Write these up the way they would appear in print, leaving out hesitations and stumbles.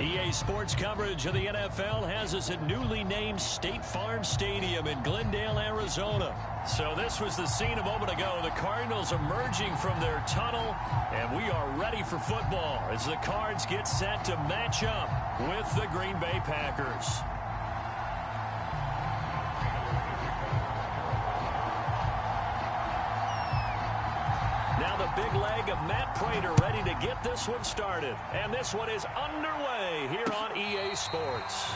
EA Sports coverage of the NFL has us at newly named State Farm Stadium in Glendale, Arizona. So this was the scene a moment ago. The Cardinals emerging from their tunnel, and we are ready for football as the Cards get set to match up with the Green Bay Packers. Now the big leg of Matt Prater ready to get this one started. And this one is underway here on EA Sports.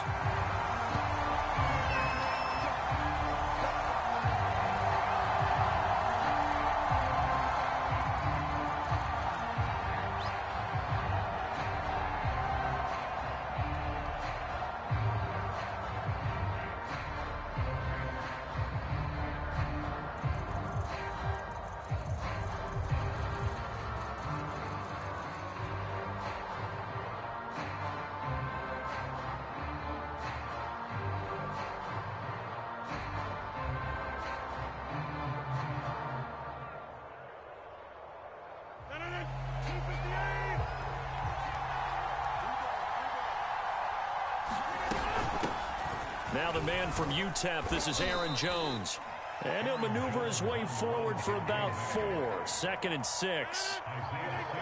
Now the man from UTEP, this is Aaron Jones. And he'll maneuver his way forward for about 4. 2nd and 6.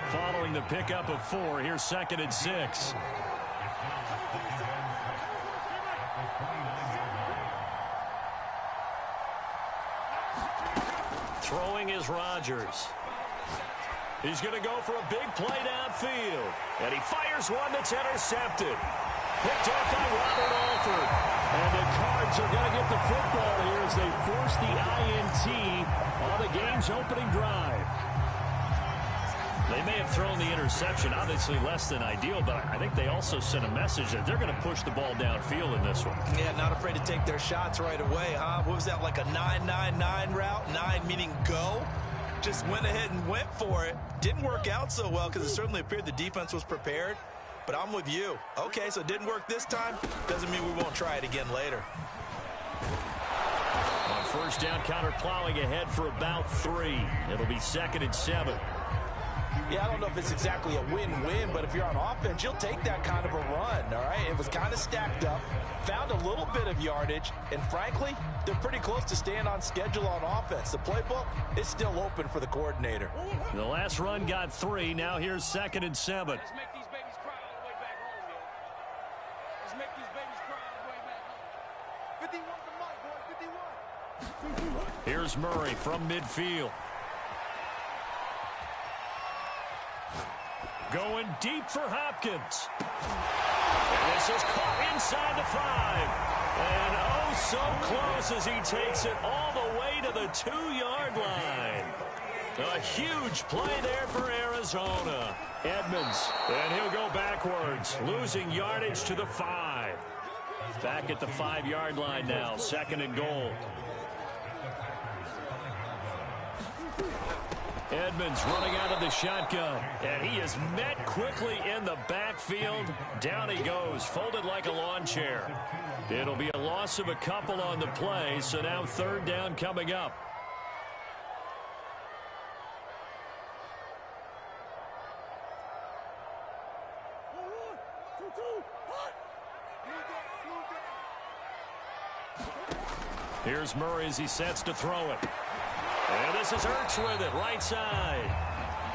Following the pickup of 4, here's 2nd and 6. Throwing is Rodgers. He's going to go for a big play downfield. And he fires one that's intercepted. Picked off by Robert Alford. And the Cards are going to get the football here as they force the INT on the game's opening drive. They may have thrown the interception, obviously less than ideal, but I think they also sent a message that they're going to push the ball downfield in this one. Yeah, not afraid to take their shots right away, huh? What was that, like a 9-9-9 route? 9 meaning go? Just went ahead and went for it. Didn't work out so well because it certainly appeared the defense was prepared. But I'm with you. Okay, so it didn't work this time. Doesn't mean we won't try it again later. On first down, counter plowing ahead for about 3. It'll be 2nd and 7. Yeah, I don't know if it's exactly a win-win, but if you're on offense, you'll take that kind of a run, all right? It was kind of stacked up, found a little bit of yardage, and frankly, they're pretty close to staying on schedule on offense. The playbook is still open for the coordinator. The last run got 3. Now here's 2nd and 7. Let's make these babies cry all the way back home, yo. Let's make these babies cry all the way back home. 51 for Mike, boys, 51. Here's Murray from midfield. Going deep for Hopkins. And this is caught inside the 5. And oh, so close as he takes it all the way to the 2-yard line. A huge play there for Arizona. Edmonds, and he'll go backwards, losing yardage to the 5. Back at the 5-yard line now, 2nd and goal. Edmonds running out of the shotgun, and he is met quickly in the backfield. Down he goes, folded like a lawn chair. It'll be a loss of a couple on the play, so now 3rd down coming up. Here's Murray as he sets to throw it. And this is Ertz with it, right side.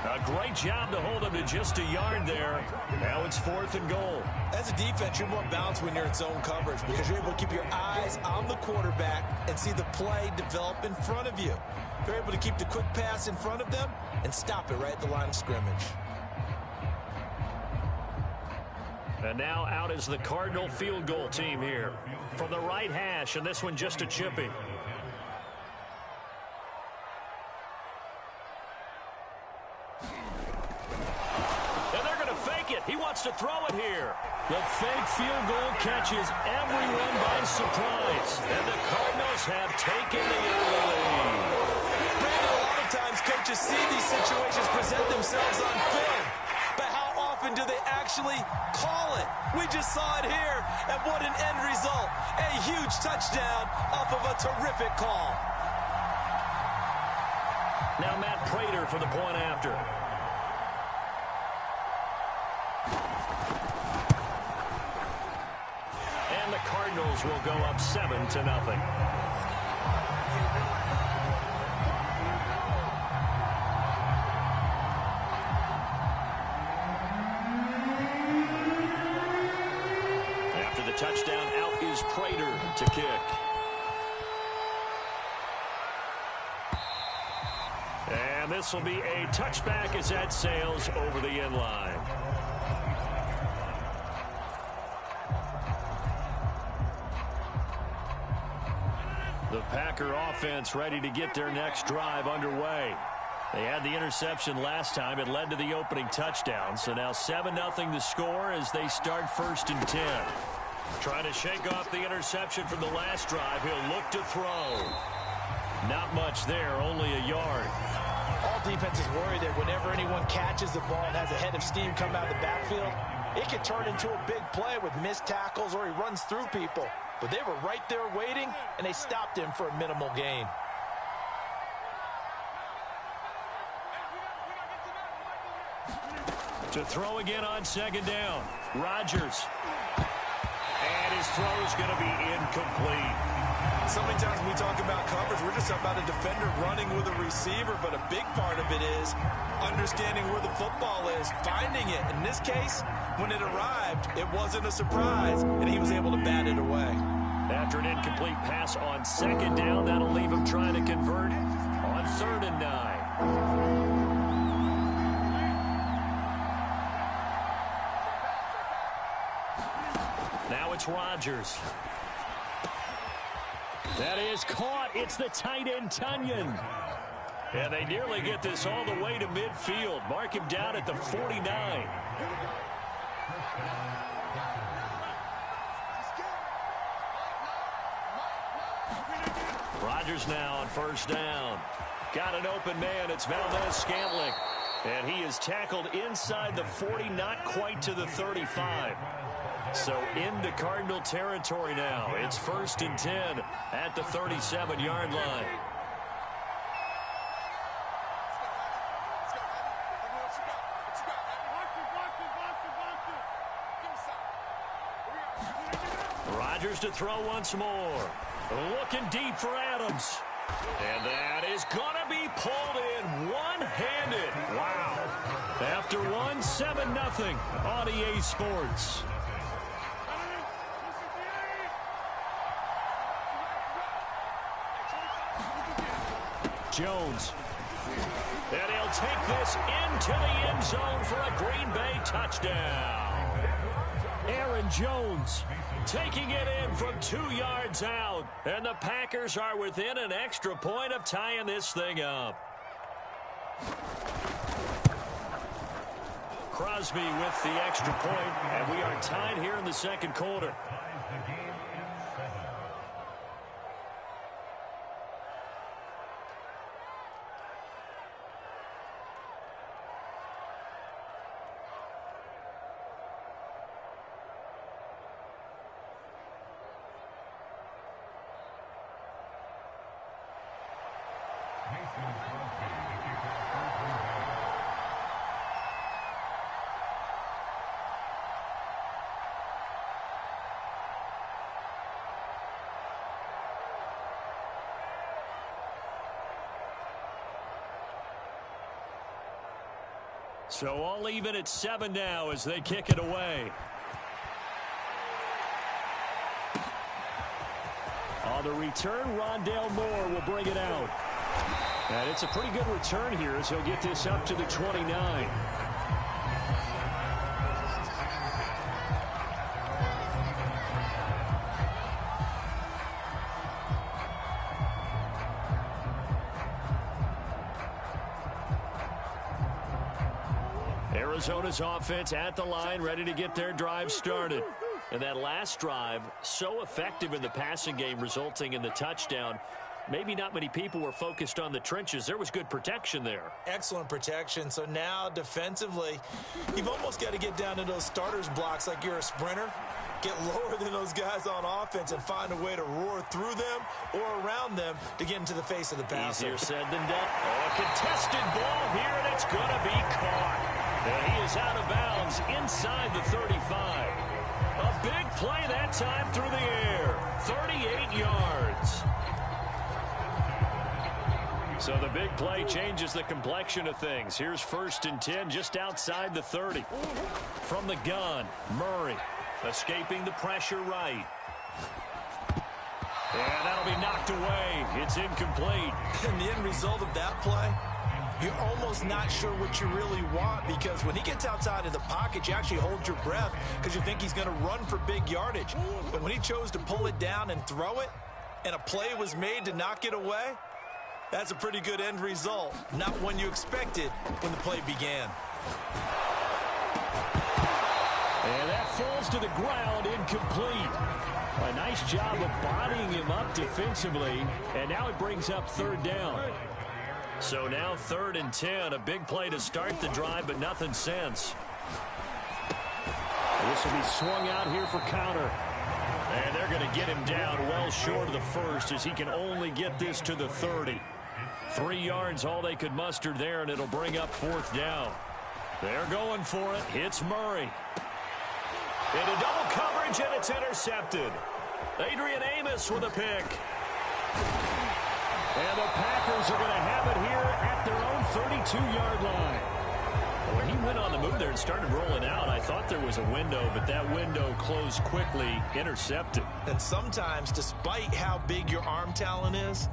A great job to hold him to just a yard there. Now it's 4th and goal. As a defense, you're more balanced when you're in zone coverage because you're able to keep your eyes on the quarterback and see the play develop in front of you. You're able to keep the quick pass in front of them and stop it right at the line of scrimmage. And now out is the Cardinal field goal team here. From the right hash, and this one just a chippy. He wants to throw it here. The fake field goal catches everyone by surprise. And the Cardinals have taken the early lead. Brandon, a lot of times coaches see these situations present themselves on film. But how often do they actually call it? We just saw it here, and what an end result. A huge touchdown off of a terrific call. Now Matt Prater for the point after. Cardinals will go up 7-0. After the touchdown, out is Prater to kick. And this will be a touchback as that sails over the end line. The Packer offense ready to get their next drive underway. They had the interception last time. It led to the opening touchdown. So now 7-0 the score as they start 1st and 10. Trying to shake off the interception from the last drive. He'll look to throw. Not much there, only a yard. All defenses worry that whenever anyone catches the ball and has a head of steam come out of the backfield, it could turn into a big play with missed tackles or he runs through people. But they were right there waiting, and they stopped him for a minimal gain. To throw again on 2nd down. Rodgers. And his throw is going to be incomplete. So many times when we talk about coverage, we're just talking about a defender running with a receiver, but a big part of it is understanding where the football is, finding it. In this case, when it arrived, it wasn't a surprise, and he was able to bat it away. After an incomplete pass on 2nd down, that'll leave him trying to convert on 3rd and 9. Now it's Rodgers. That is caught. It's the tight end, Tunyon. And they nearly get this all the way to midfield. Mark him down at the 49. Rodgers now on 1st down. Got an open man. It's Valdez-Scantling. And he is tackled inside the 40, not quite to the 35. So into Cardinal territory now. It's 1st and 10 at the 37-yard line. Rodgers to throw once more. Looking deep for Adams. And that is going to be pulled in one-handed. Wow. After one, 7-0 on EA Sports. Jones. And he'll take this into the end zone for a Green Bay touchdown. Aaron Jones taking it in from 2 yards out. And the Packers are within an extra point of tying this thing up. Crosby with the extra point, and we are tied here in the 2nd quarter. So all even at 7 now as they kick it away. On the return, Rondale Moore will bring it out. And it's a pretty good return here as he'll get this up to the 29. Arizona's offense at the line, ready to get their drive started. And that last drive, so effective in the passing game, resulting in the touchdown. Maybe not many people were focused on the trenches. There was good protection there. Excellent protection. So now defensively, you've almost got to get down to those starters blocks like you're a sprinter. Get lower than those guys on offense and find a way to roar through them or around them to get into the face of the passer. Easier said than done. Oh, a contested ball here, and it's going to be caught. And he is is out of bounds inside the 35. A big play that time through the air. 38 yards. So the big play changes the complexion of things. Here's 1st and 10 just outside the 30. From the gun, Murray escaping the pressure right. And that'll be knocked away. It's incomplete. And the end result of that play, you're almost not sure what you really want, because when he gets outside of the pocket, you actually hold your breath because you think he's going to run for big yardage. But when he chose to pull it down and throw it, and a play was made to knock it away, that's a pretty good end result. Not one you expected when the play began. And that falls to the ground, incomplete. A nice job of bodying him up defensively. And now it brings up 3rd down. So now 3rd and 10. A big play to start the drive, but nothing since. This will be swung out here for counter. And they're going to get him down well short of the 1st, as he can only get this to the 30. 3 yards, all they could muster there, and it'll bring up 4th down. They're going for it. It's Murray. Into double coverage, and it's intercepted. Adrian Amos with a pick. And the Packers are going to have it here at their own 32-yard line. When he went on the move there and started rolling out, I thought there was a window, but that window closed quickly, intercepted. And sometimes, despite how big your arm talent is,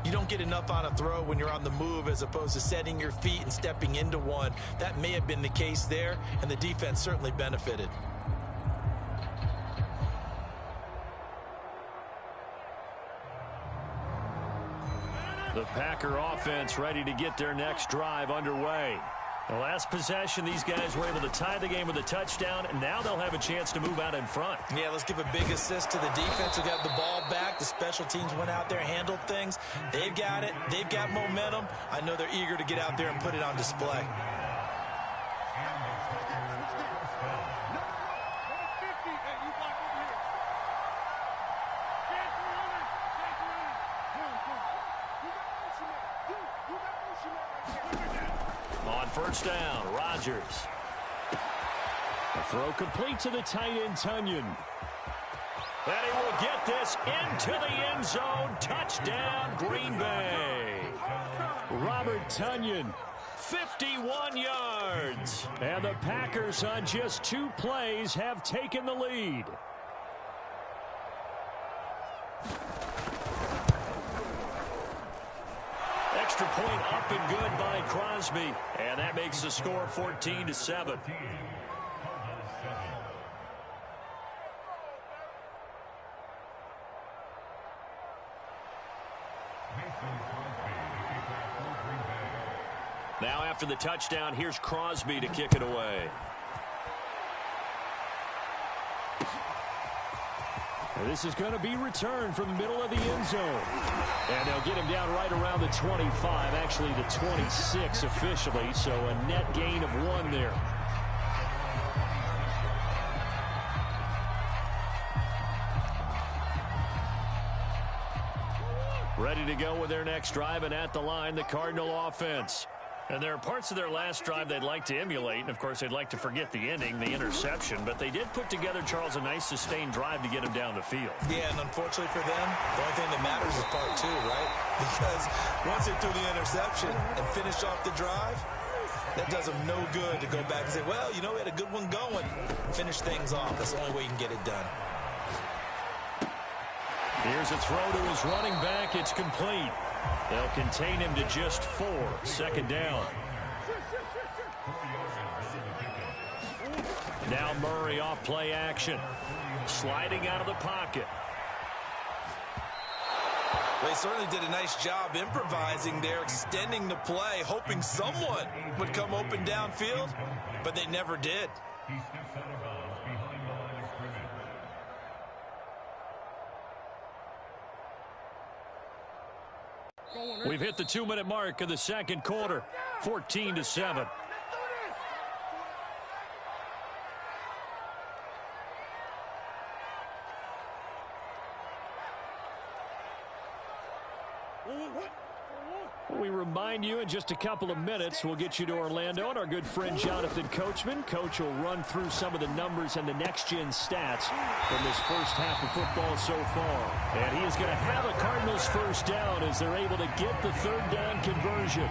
you don't get enough on a throw when you're on the move as opposed to setting your feet and stepping into one. That may have been the case there, and the defense certainly benefited. The Packer offense ready to get their next drive underway. The last possession, these guys were able to tie the game with a touchdown, and now they'll have a chance to move out in front. Yeah, let's give a big assist to the defense who got the ball back. The special teams went out there, handled things. They've got it. They've got momentum. I know they're eager to get out there and put it on display. On 1st down, Rodgers. The throw complete to the tight end, Tunyon. And he will get this into the end zone. Touchdown, Green Bay. Robert Tunyon, 51 yards. And the Packers on just 2 plays have taken the lead. Extra point up and good by Crosby. And that makes the score 14-7. Now after the touchdown, here's Crosby to kick it away. This is going to be returned from the middle of the end zone. And they'll get him down right around the 25, actually the 26 officially, so a net gain of 1 there. Ready to go with their next drive, and at the line, the Cardinal offense. And there are parts of their last drive they'd like to emulate, and of course they'd like to forget the ending, the interception, but they did put together, Charles, a nice sustained drive to get him down the field. Yeah, and unfortunately for them, the only thing that matters is part 2, right? Because once they threw the interception and finished off the drive, that does them no good to go back and say, well, you know, we had a good one going. Finish things off. That's the only way you can get it done. Here's a throw to his running back. It's complete. They'll contain him to just 4. 2nd down. Now Murray off play action. Sliding out of the pocket. They certainly did a nice job improvising there, extending the play, hoping someone would come open downfield, but they never did. We've hit the 2-minute mark of the 2nd quarter. 14-7. We remind join you in just a couple of minutes. We'll get you to Orlando and our good friend Jonathan Coachman. Coach will run through some of the numbers and the next-gen stats from this first half of football so far. And he is going to have a Cardinals first down as they're able to get the third down conversion.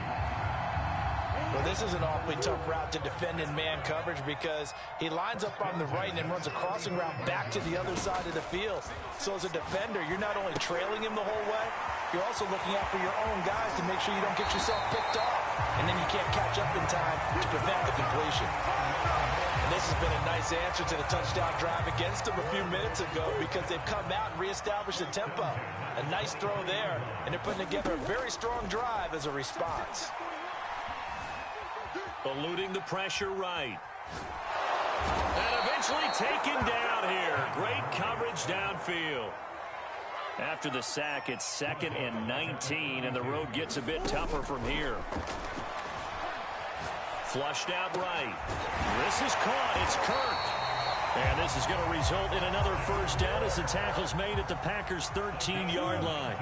Well, this is an awfully tough route to defend in man coverage because he lines up on the right and then runs a crossing route back to the other side of the field. So as a defender, you're not only trailing him the whole way, you're also looking out for your own guys to make sure you don't get yourself picked off. And then you can't catch up in time to prevent the completion. And this has been a nice answer to the touchdown drive against them a few minutes ago because they've come out and reestablished the tempo. A nice throw there, and they're putting together a very strong drive as a response. Eluding the pressure right. And eventually taken down here. Great coverage downfield. After the sack, it's 2nd and 19, and the road gets a bit tougher from here. Flushed out right. This is caught. It's Kirk. And this is going to result in another first down as the tackle's made at the Packers' 13-yard line.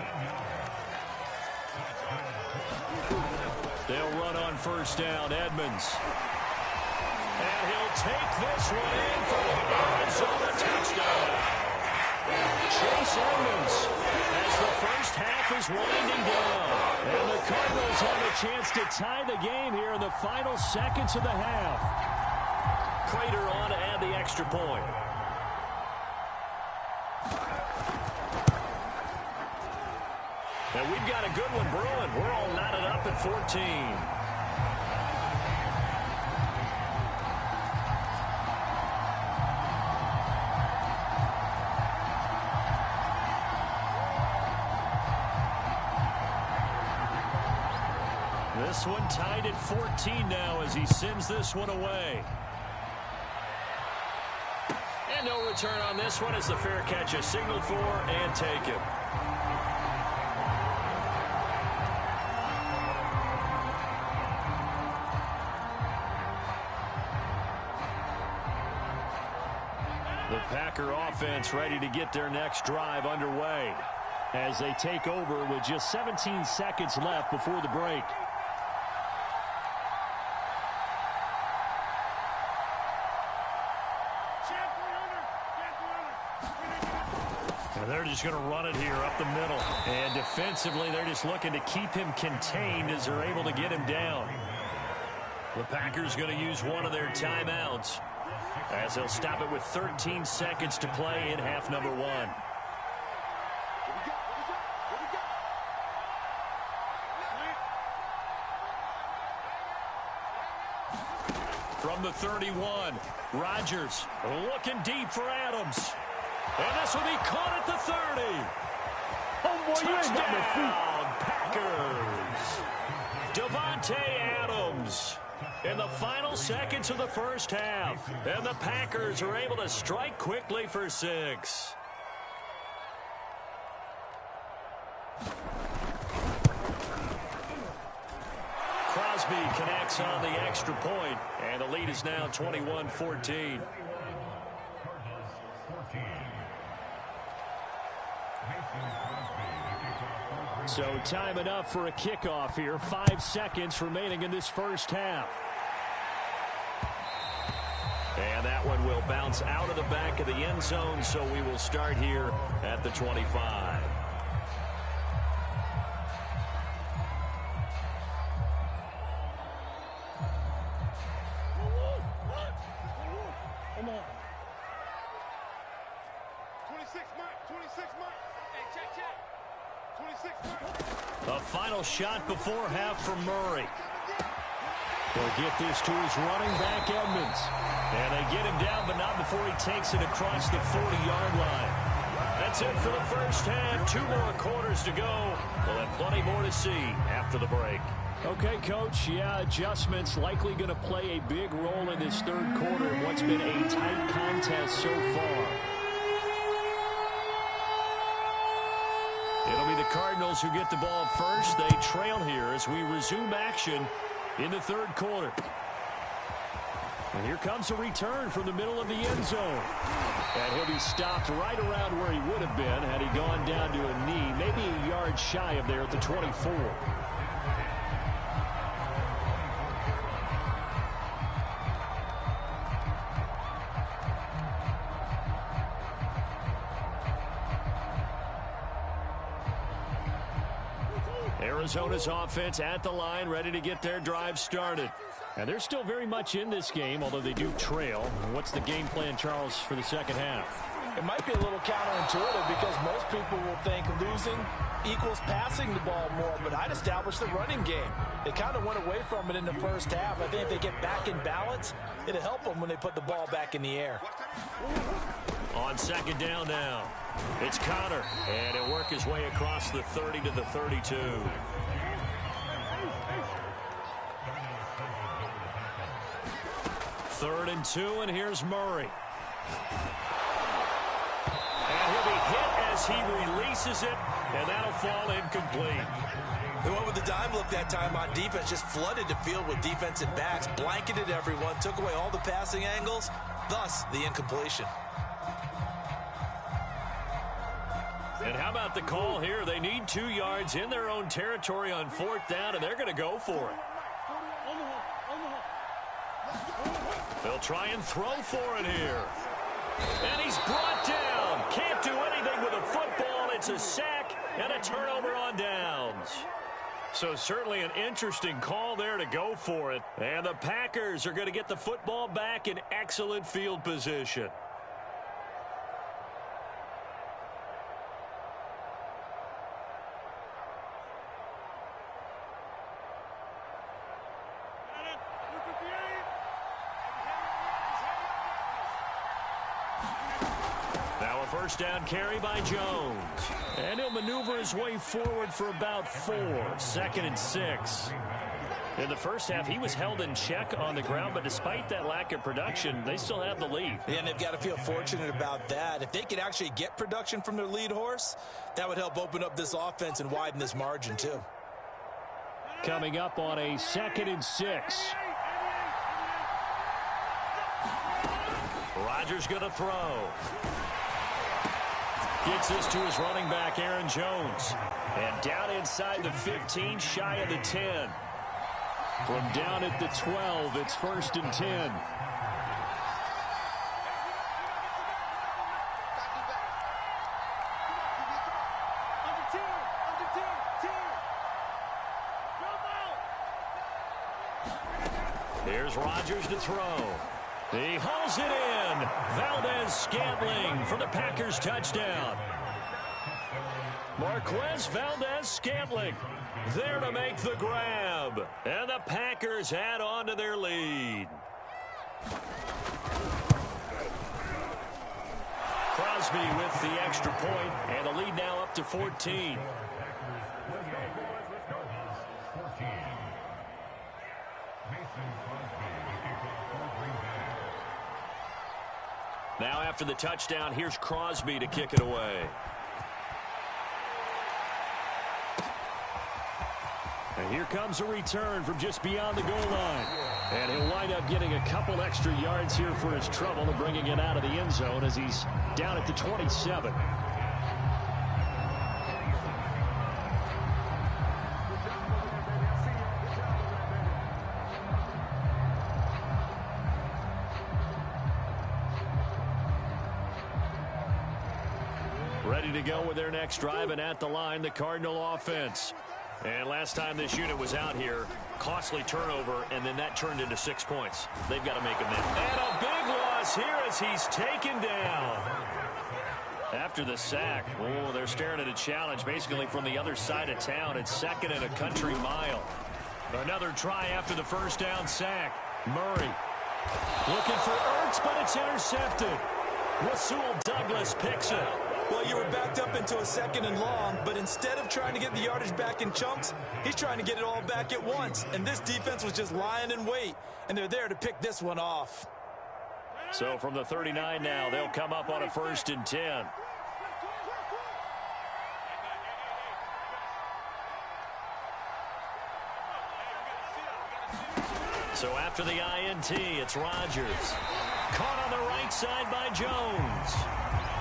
They'll run on first down. Edmonds. And he'll take this one in for the Arizona touchdown. Chase Edmonds as the first half is winding down. And the Cardinals have a chance to tie the game here in the final seconds of the half. Prater on to add the extra point. And we've got a good one brewing. We're all knotted up at 14. This one tied at 14 now as he sends this one away. And no return on this one as the fair catch is signaled for and taken. The Packer offense ready to get their next drive underway as they take over with just 17 seconds left before the break. And they're just going to run it here up the middle. And defensively, they're just looking to keep him contained as they're able to get him down. The Packers going to use one of their timeouts as they'll stop it with 13 seconds to play in half number 1. From the 31, Rodgers looking deep for Adams. And this will be caught at the 30. Oh, boy, touchdown, Packers. Davante Adams in the final seconds of the first half. And the Packers are able to strike quickly for 6. Crosby connects on the extra point, and the lead is now 21-14. So time enough for a kickoff here. 5 seconds remaining in this first half. And that one will bounce out of the back of the end zone, so we will start here at the 25. Come on. 26 Mike. 26 Mike. Hey, check. 26 Mike. A final shot before half from Murray. They'll get this to his running back, Edmonds. And they get him down, but not before he takes it across the 40-yard line. That's it for the first half. 2 more quarters to go. We'll have plenty more to see after the break. Okay, Coach, yeah, adjustments likely going to play a big role in this third quarter in what's been a tight contest so far. It'll be the Cardinals who get the ball first. They trail here as we resume action in the third quarter. And here comes a return from the middle of the end zone. And he'll be stopped right around where he would have been had he gone down to a knee, maybe a yard shy of there at the 24. Arizona's offense at the line, ready to get their drive started. And they're still very much in this game, although they do trail. What's the game plan, Charles, for the second half? It might be a little counterintuitive because most people will think losing equals passing the ball more, but I'd establish the running game. They kind of went away from it in the first half. I think if they get back in balance, it'll help them when they put the ball back in the air. On second down now, it's Connor, and he'll work his way across the 30 to the 32. Third and 2, and here's Murray. And he'll be hit as he releases it, and that'll fall incomplete. They went with the dime look that time on defense, just flooded the field with defensive backs, blanketed everyone, took away all the passing angles, thus the incompletion. And how about the call here? They need 2 yards in their own territory on fourth down, and they're going to go for it. They'll try and throw for it here. And he's brought down. Can't do anything with a football. It's a sack and a turnover on downs. So certainly an interesting call there to go for it. And the Packers are going to get the football back in excellent field position. First down carry by Jones. And he'll maneuver his way forward for about 4. 2nd and 6. In the first half, he was held in check on the ground, but despite that lack of production, they still have the lead. And they've got to feel fortunate about that. If they could actually get production from their lead horse, that would help open up this offense and widen this margin too. Coming up on a 2nd and 6. Rodgers going to throw. Gets this to his running back, Aaron Jones. And down inside the 15, shy of the 10. From down at the 12, it's 1st and 10. Here's Rodgers to throw. He hauls it in. Valdez-Scantling for the Packers touchdown. Marquez Valdez-Scantling there to make the grab. And the Packers add on to their lead. Crosby with the extra point, and the lead now up to 14. Now after the touchdown, here's Crosby to kick it away. And here comes a return from just beyond the goal line. And he'll wind up getting a couple extra yards here for his trouble and bringing it out of the end zone as he's down at the 27. Ready to go with their next drive, and at the line, the Cardinal offense. And last time this unit was out here, costly turnover, and then that turned into 6 points. They've got to make a minute. And a big loss here as he's taken down. After the sack, oh, they're staring at a challenge basically from the other side of town. It's 2nd and a country mile. Another try after the first down sack. Murray looking for Ertz, but it's intercepted. Rasul Douglas picks it. Well, you were backed up into a 2nd and long, but instead of trying to get the yardage back in chunks, he's trying to get it all back at once. And this defense was just lying in wait, and they're there to pick this one off. So from the 39 now, they'll come up on a 1st and 10. So after the INT, it's Rodgers. Caught on the right side by Jones.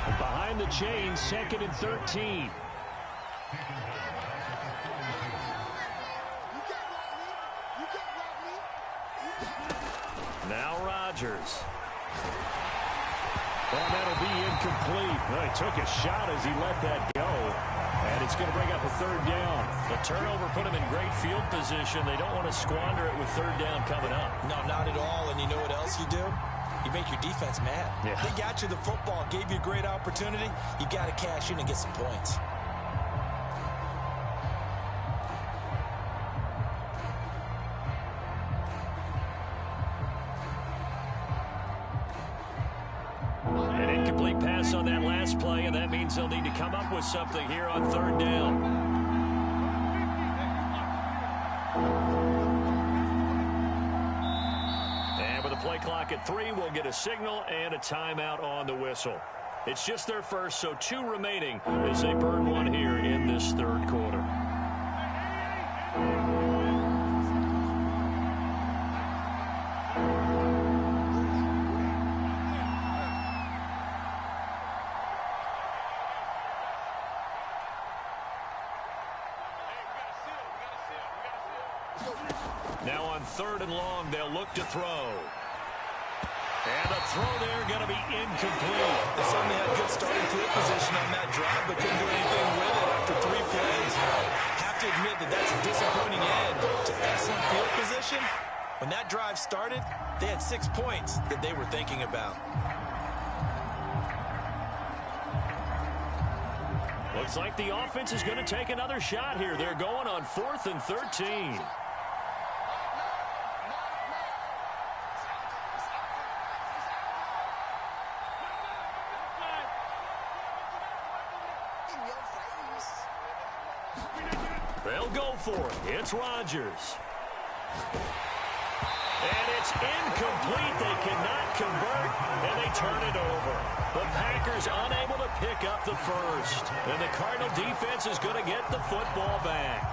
And behind the chains, 2nd and 13. Now Rodgers. And that'll be incomplete. Well, he took a shot as he let that go. And it's going to bring up a third down. The turnover put them in great field position. They don't want to squander it with third down coming up. No, not at all. And you know what else you do? You make your defense mad. Yeah. They got you the football, gave you a great opportunity. You got to cash in and get some points. An incomplete pass on that last play, and that means they'll need to come up with something here on third down. And with the play clock at 3, we'll get a signal and a timeout on the whistle. It's just their first, so 2 remaining as they burn one here in this third quarter. Now on third and long, they'll look to throw. And the throw there going to be incomplete. They certainly had good starting field position on that drive, but couldn't do anything with it after 3 plays. Have to admit that that's a disappointing end to excellent field position. When that drive started, they had 6 points that they were thinking about. Looks like the offense is going to take another shot here. They're going on 4th and 13. They'll go for it. It's Rodgers. And it's incomplete. They cannot convert, and they turn it over. The Packers unable to pick up the first. And the Cardinal defense is going to get the football back.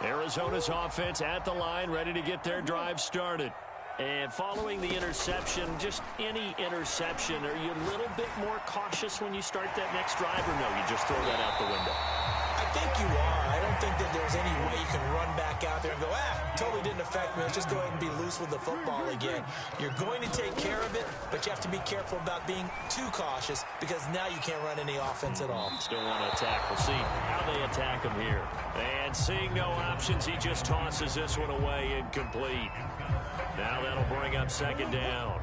Arizona's offense at the line, ready to get their drive started. And following the interception, just any interception, are you a little bit more cautious when you start that next drive, or no, you just throw that out the window? I think you are. I don't think that there's any way you can run back out there and go, totally didn't affect me. Let's just go ahead and be loose with the football again. You're going to take care of it, but you have to be careful about being too cautious because now you can't run any offense at all. Still want to attack. We'll see how they attack him here. And seeing no options, he just tosses this one away incomplete. Now that'll bring up second down.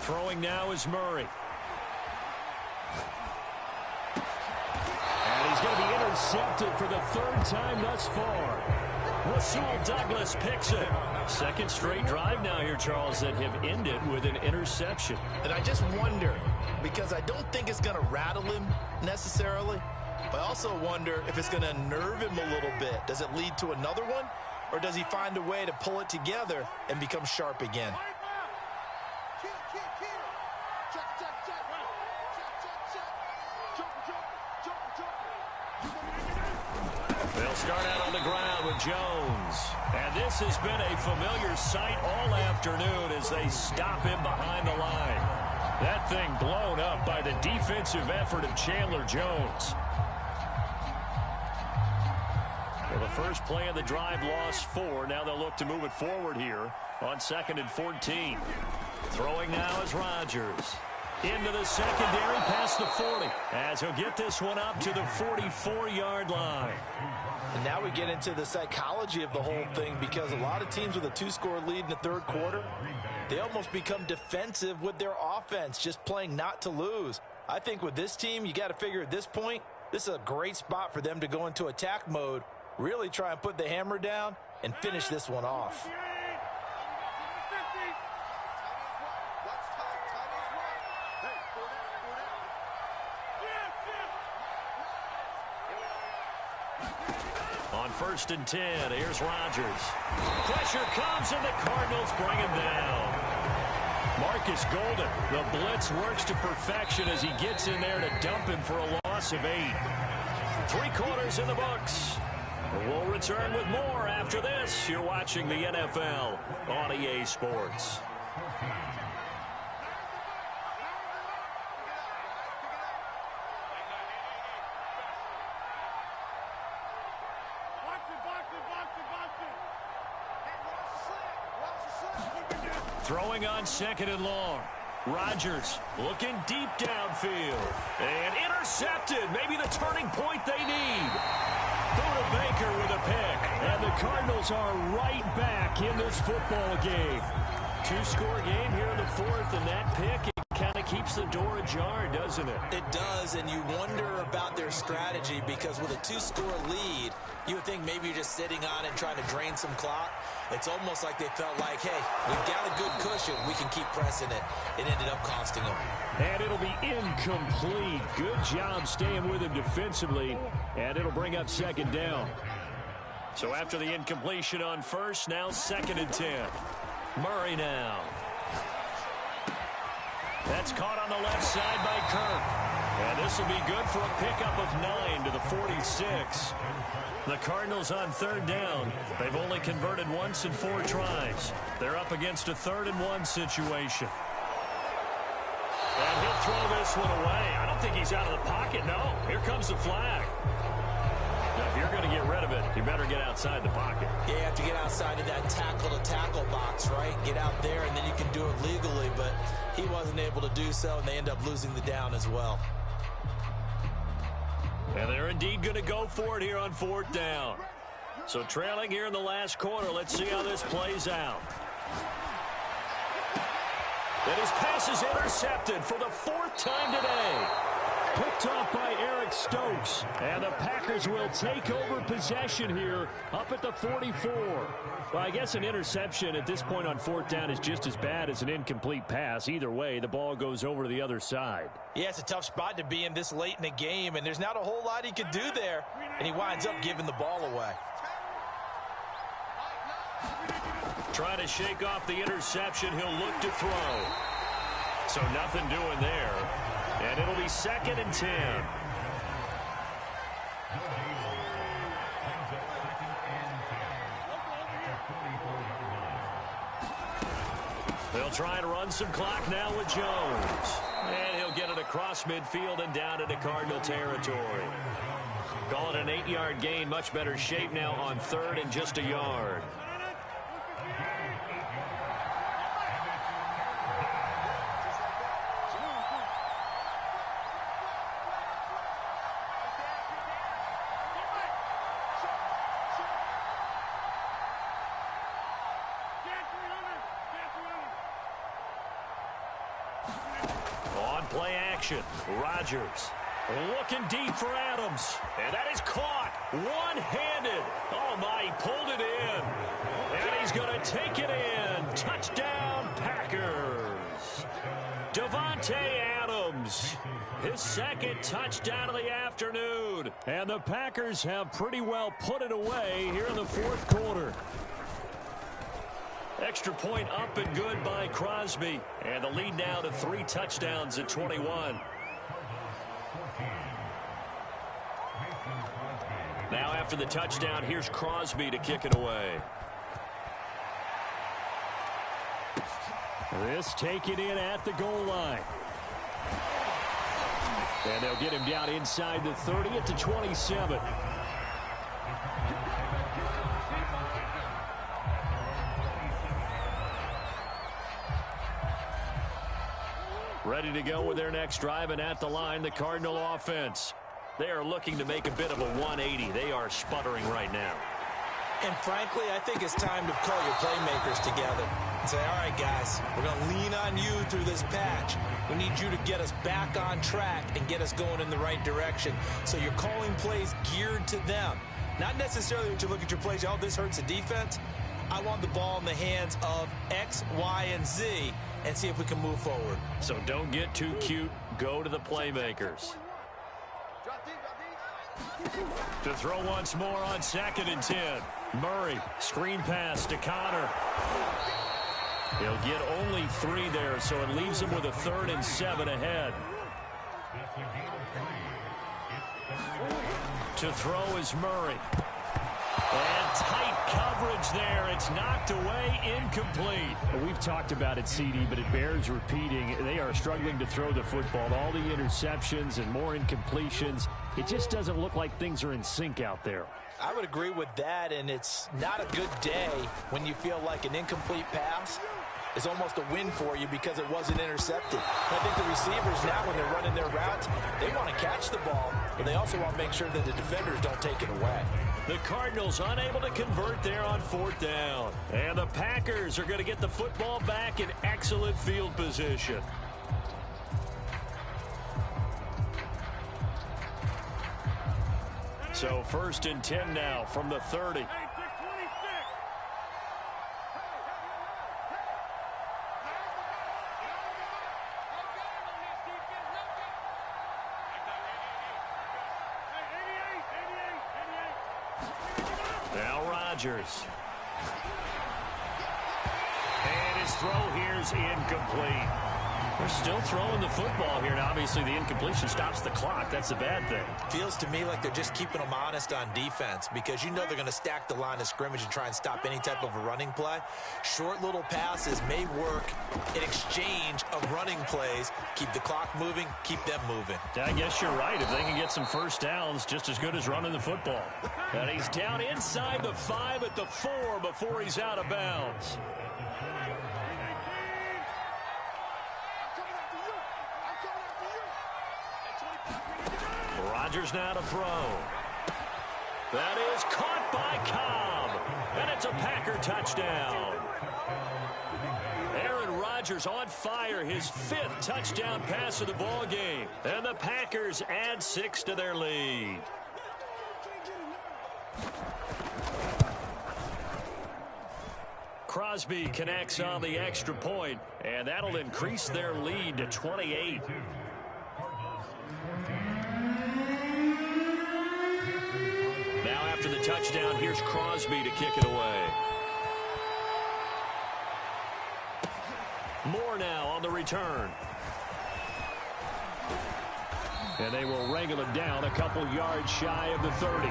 Throwing now is Murray. And he's going to be intercepted for the 3rd time thus far. Rasul Douglas picks it. Second straight drive now here, Charles, that have ended with an interception. And I just wonder, because I don't think it's going to rattle him necessarily, but I also wonder if it's going to unnerve him a little bit. Does it lead to another one? Or does he find a way to pull it together and become sharp again? They'll start out on the ground with Jones. And this has been a familiar sight all afternoon as they stop him behind the line. That thing blown up by the defensive effort of Chandler Jones. Well, the first play of the drive lost 4. Now they'll look to move it forward here on 2nd and 14. Throwing now is Rodgers. Into the secondary past the 40. As he'll get this one up to the 44-yard line. And now we get into the psychology of the whole thing because a lot of teams with a 2-score lead in the 3rd quarter, they almost become defensive with their offense, just playing not to lose. I think with this team, you got to figure at this point, this is a great spot for them to go into attack mode, really try and put the hammer down and finish this one off. On 1st and 10, here's Rodgers. Pressure comes, and the Cardinals bring him down. Marcus Golden, the blitz works to perfection as he gets in there to dump him for a loss of 8. 3 quarters in the books. We'll return with more after this. You're watching the NFL on EA Sports. Throwing on second and long. Rodgers looking deep downfield. And intercepted. Maybe the turning point they need. Buda Baker with a pick. And the Cardinals are right back in this football game. Two-score game here in the fourth, and that pick, it kind of keeps the door ajar, doesn't it? It does, and you wonder about their strategy because with a two-score lead, you would think maybe you're just sitting on it and trying to drain some clock. It's almost like they felt like, hey, we've got a good cushion. We can keep pressing it. It ended up costing them. And it'll be incomplete. Good job staying with him defensively, and it'll bring up second down. So after the incompletion on first, now second and 10. Murray now. That's caught on the left side by Kirk. And this will be good for a pickup of 9 to the 46. The Cardinals on third down. They've only converted once in 4 tries. They're up against a 3rd and 1 situation. And he'll throw this one away. I don't think he's out of the pocket. No, here comes the flag. Now, if you're going to get rid of it, you better get outside the pocket. Yeah, you have to get outside of that tackle-to-tackle box, right? Get out there, and then you can do it legally. But he wasn't able to do so, and they end up losing the down as well. And they're indeed going to go for it here on 4th down. So trailing here in the last quarter. Let's see how this plays out. And his pass is intercepted for the 4th time today. Picked off by Eric Stokes. And the Packers will take over possession here up at the 44. Well, I guess an interception at this point on 4th down is just as bad as an incomplete pass. Either way, the ball goes over to the other side. Yeah, it's a tough spot to be in this late in the game, and there's not a whole lot he could do there. And he winds up giving the ball away. Trying to shake off the interception. He'll look to throw. So nothing doing there. And it'll be 2nd and 10. They'll try and run some clock now with Jones. And he'll get it across midfield and down into Cardinal territory. Call it an 8-yard gain. Much better shape now on 3rd and just a yard. Play action. Rodgers looking deep for Adams. And that is caught one-handed. Oh, my, he pulled it in. And he's going to take it in. Touchdown, Packers. Davante Adams. His 2nd touchdown of the afternoon. And the Packers have pretty well put it away here in the 4th quarter. Extra point up and good by Crosby. And the lead now to 3 touchdowns at 21. Now after the touchdown, here's Crosby to kick it away. This taken in at the goal line. And they'll get him down inside the 30 at the 27. Ready to go with their next drive, and at the line, the Cardinal offense. They are looking to make a bit of a 180. They are sputtering right now. And frankly, I think it's time to call your playmakers together and say, all right, guys, we're going to lean on you through this patch. We need you to get us back on track and get us going in the right direction. So you're calling plays geared to them. Not necessarily when you look at your plays, oh, this hurts the defense. I want the ball in the hands of X, Y, and Z and see if we can move forward. So don't get too cute. Go to the playmakers. To throw once more on 2nd and 10. Murray, screen pass to Connor. He'll get only 3 there, so it leaves him with a 3rd and 7 ahead. To throw is Murray. And tight coverage there. It's knocked away, incomplete. We've talked about it, CD, but it bears repeating. They are struggling to throw the football. All the interceptions and more incompletions. It just doesn't look like things are in sync out there. I would agree with that, and it's not a good day when you feel like an incomplete pass is almost a win for you because it wasn't intercepted. I think the receivers now, when they're running their routes, they want to catch the ball, but they also want to make sure that the defenders don't take it away. The Cardinals unable to convert there on 4th down. And the Packers are going to get the football back in excellent field position. So 1st and 10 now from the 30. Now Rodgers. And his throw here is incomplete. They're still throwing the football here, and obviously the incompletion stops the clock. That's a bad thing. Feels to me like they're just keeping them honest on defense because you know they're going to stack the line of scrimmage and try and stop any type of a running play. Short little passes may work in exchange of running plays. Keep the clock moving, keep them moving. I guess you're right. If they can get some first downs, just as good as running the football. And he's down inside the 5 at the 4 before he's out of bounds. Rodgers now to throw. That is caught by Cobb. And it's a Packer touchdown. Aaron Rodgers on fire, his 5th touchdown pass of the ball game. And the Packers add 6 to their lead. Crosby connects on the extra point, and that'll increase their lead to 28. Now after the touchdown, here's Crosby to kick it away. Moore now on the return. And they will wrangle him down a couple yards shy of the 30.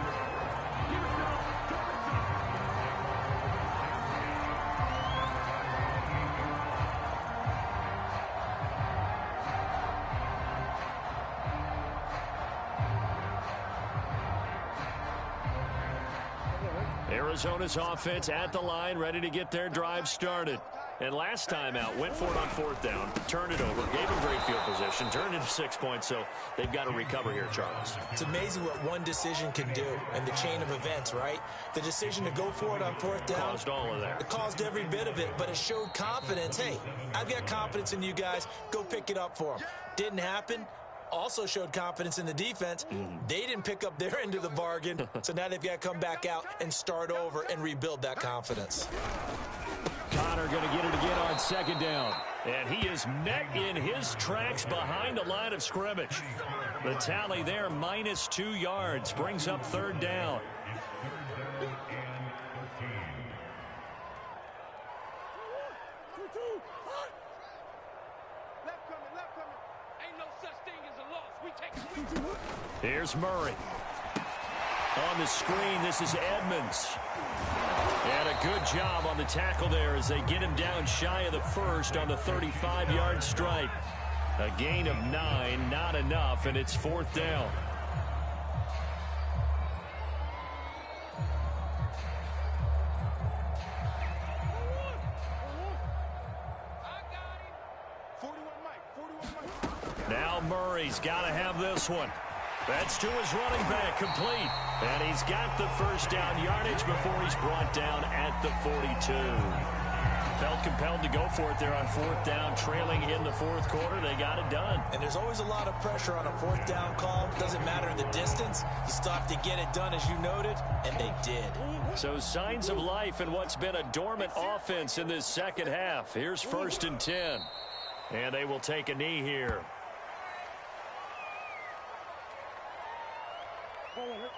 Arizona's offense at the line, ready to get their drive started. And last time out, went for it on 4th down, turned it over, gave them great field position, turned into 6 points, so they've got to recover here, Charles. It's amazing what one decision can do in the chain of events, right? The decision to go for it on 4th down. Caused all of that. It caused every bit of it, but it showed confidence. Hey, I've got confidence in you guys. Go pick it up for them. Didn't happen. Also showed confidence in the defense. They didn't pick up their end of the bargain, so now they've got to come back out and start over and rebuild that confidence. Connor going to get it again on 2nd down. And he is met in his tracks behind the line of scrimmage. The tally there, -2 yards, brings up 3rd down. Here's Murray. On the screen, this is Edmonds. And a good job on the tackle there as they get him down shy of the 1st on the 35-yard strike. A gain of 9, not enough, and it's 4th down. Now Murray's got to have this one. That's to his running back, complete. And he's got the 1st down yardage before he's brought down at the 42. Felt compelled to go for it there on 4th down, trailing in the 4th quarter. They got it done. And there's always a lot of pressure on a 4th down call. Doesn't matter the distance. You still have to get it done, as you noted, and they did. So signs of life in what's been a dormant offense in this 2nd half. Here's 1st and 10. And they will take a knee here. Oh,